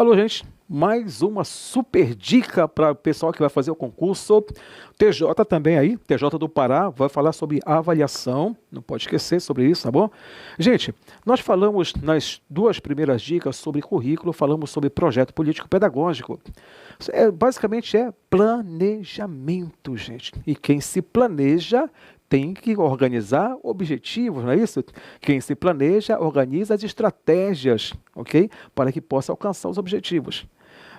Alô, gente, mais uma super dica para o pessoal que vai fazer o concurso. TJ também aí, TJ do Pará, vai falar sobre avaliação, não pode esquecer sobre isso, tá bom? Gente, nós falamos nas duas primeiras dicas sobre currículo, falamos sobre projeto político-pedagógico. Basicamente é planejamento, gente. E quem se planeja tem que organizar objetivos, não é isso? Quem se planeja, organiza as estratégias, ok? Para que possa alcançar os objetivos.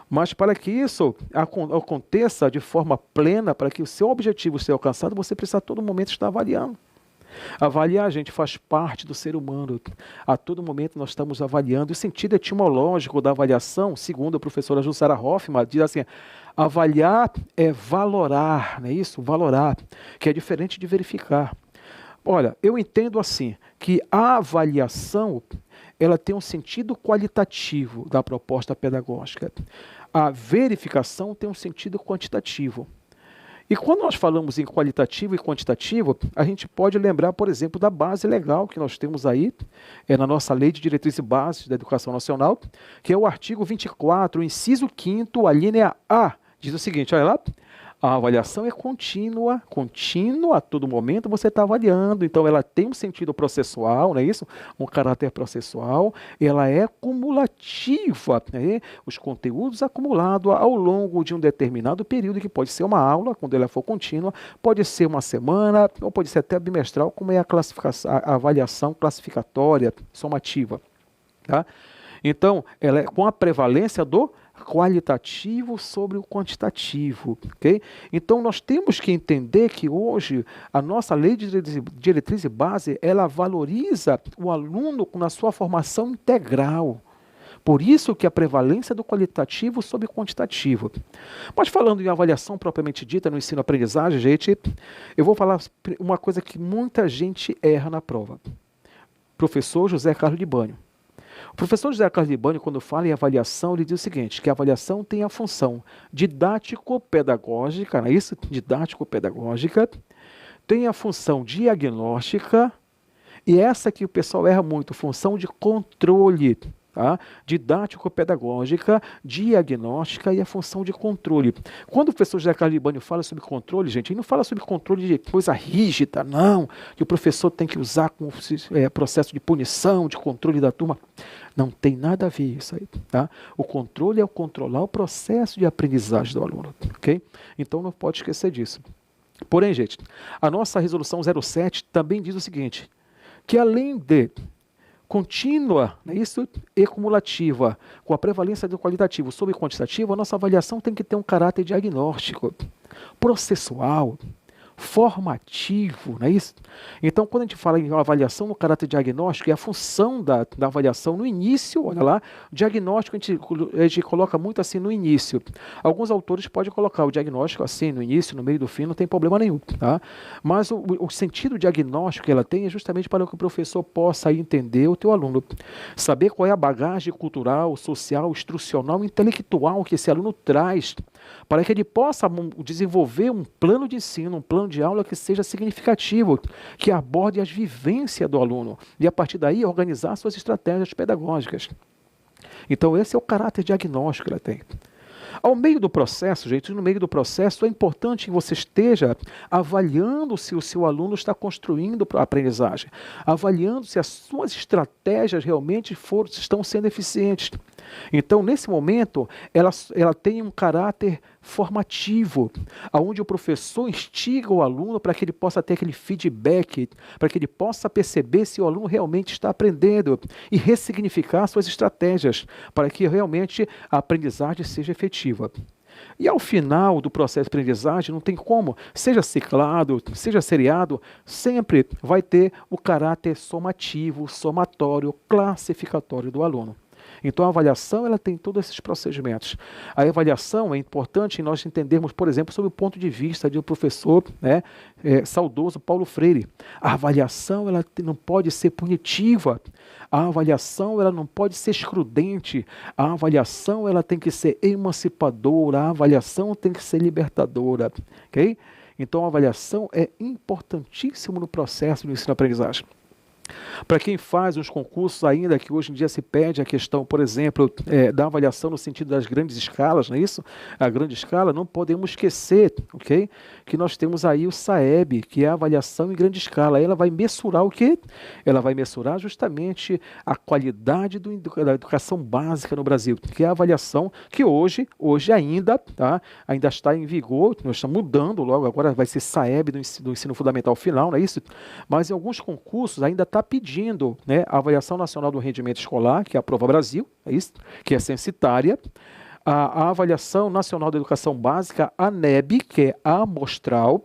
Mas para que isso aconteça de forma plena, para que o seu objetivo seja alcançado, você precisa a todo momento estar avaliando. Avaliar, gente, faz parte do ser humano. A todo momento nós estamos avaliando. O sentido etimológico da avaliação, segundo a professora Jussara Hoffmann, diz assim, avaliar é valorar, não é isso? Valorar, que é diferente de verificar. Olha, eu entendo assim, que a avaliação, ela tem um sentido qualitativo da proposta pedagógica. A verificação tem um sentido quantitativo. E quando nós falamos em qualitativo e quantitativo, a gente pode lembrar, por exemplo, da base legal que nós temos aí, na nossa Lei de Diretrizes e Bases da Educação Nacional, que é o artigo 24, o inciso 5º, a linha A, diz o seguinte, olha lá, a avaliação é contínua, a todo momento você está avaliando, então ela tem um sentido processual, não é isso? Um caráter processual, ela é cumulativa, né? Os conteúdos acumulados ao longo de um determinado período, que pode ser uma aula, quando ela for contínua, pode ser uma semana, ou pode ser até bimestral, como é a avaliação classificatória, somativa, tá? Então, ela é com a prevalência do qualitativo sobre o quantitativo, ok? Então nós temos que entender que hoje a nossa lei de diretriz e base, ela valoriza o aluno na sua formação integral. Por isso que a prevalência do qualitativo sobre o quantitativo. Mas falando em avaliação propriamente dita no ensino-aprendizagem, gente, eu vou falar uma coisa que muita gente erra na prova. Professor José Carlos de Banho. O professor José Carlos Libani, quando fala em avaliação, ele diz o seguinte, que a avaliação tem a função didático-pedagógica, não é isso? Didático-pedagógica, tem a função diagnóstica, e essa que o pessoal erra muito, função de controle, tá? Didático-pedagógica, diagnóstica e a função de controle. Quando o professor José Carlos Libani fala sobre controle, gente, ele não fala sobre controle de coisa rígida, não, que o professor tem que usar com processo de punição, de controle da turma. Não tem nada a ver isso aí, tá? O controle é o controlar o processo de aprendizagem do aluno, ok? Então não pode esquecer disso. Porém, gente, a nossa resolução 07 também diz o seguinte, que além de contínua, né, isso e cumulativa, com a prevalência do qualitativo sobre o quantitativo, a nossa avaliação tem que ter um caráter diagnóstico, processual, formativo, não é isso? Então, quando a gente fala em avaliação no caráter diagnóstico, é a função da avaliação no início, olha lá, diagnóstico a gente coloca muito assim no início. Alguns autores podem colocar o diagnóstico assim no início, no meio do fim, não tem problema nenhum, tá? Mas o sentido diagnóstico que ela tem é justamente para que o professor possa aí entender o teu aluno, saber qual é a bagagem cultural, social, instrucional, intelectual que esse aluno traz, para que ele possa desenvolver um plano de ensino, um plano de aula que seja significativo, que aborde as vivências do aluno e a partir daí organizar suas estratégias pedagógicas. Então esse é o caráter diagnóstico que ela tem. Ao meio do processo, gente, no meio do processo é importante que você esteja avaliando se o seu aluno está construindo a aprendizagem, avaliando se as suas estratégias realmente estão sendo eficientes. Então, nesse momento, ela tem um caráter formativo, onde o professor instiga o aluno para que ele possa ter aquele feedback, para que ele possa perceber se o aluno realmente está aprendendo e ressignificar suas estratégias, para que realmente a aprendizagem seja efetiva. E ao final do processo de aprendizagem, não tem como, seja ciclado, seja seriado, sempre vai ter o caráter somativo, somatório, classificatório do aluno. Então a avaliação ela tem todos esses procedimentos. A avaliação é importante nós entendermos, por exemplo, sobre o ponto de vista de um professor, né, saudoso Paulo Freire. A avaliação ela não pode ser punitiva, a avaliação ela não pode ser excludente, a avaliação ela tem que ser emancipadora, a avaliação tem que ser libertadora. Okay? Então a avaliação é importantíssima no processo de ensino-aprendizagem. Para quem faz os concursos ainda, que hoje em dia se pede a questão, por exemplo, da avaliação no sentido das grandes escalas, não é isso? A grande escala, não podemos esquecer, ok? Que nós temos aí o SAEB, que é a avaliação em grande escala. Ela vai mensurar o quê? Ela vai mensurar justamente a qualidade da educação básica no Brasil, que é a avaliação que hoje ainda, tá? Ainda está em vigor, nós estamos mudando logo, agora vai ser SAEB do ensino fundamental final, não é isso? Mas em alguns concursos ainda está pedindo, né, a Avaliação Nacional do Rendimento Escolar, que é a Prova Brasil, é isso? Que é censitária, a Avaliação Nacional da Educação Básica, a ANEB, que é amostral,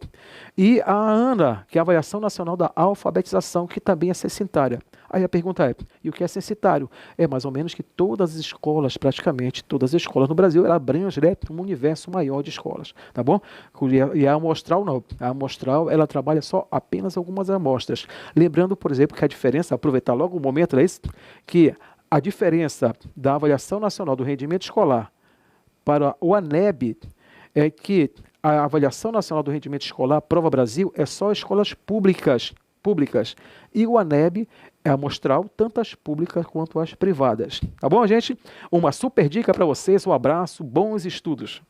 e a ANA, que é a Avaliação Nacional da Alfabetização, que também é censitária. Aí a pergunta é, e o que é censitário? É mais ou menos que todas as escolas, praticamente todas as escolas no Brasil, ela abrange, né, um universo maior de escolas, tá bom? E a amostral não. A amostral, ela trabalha só apenas algumas amostras. Lembrando, por exemplo, que a diferença, aproveitar logo o momento, é isso, que a diferença da Avaliação Nacional do Rendimento Escolar para o ANEB é que a Avaliação Nacional do Rendimento Escolar, Prova Brasil, é só escolas públicas. E o ANEB é amostral, tanto as públicas quanto as privadas. Tá bom, gente? Uma super dica para vocês, um abraço, bons estudos.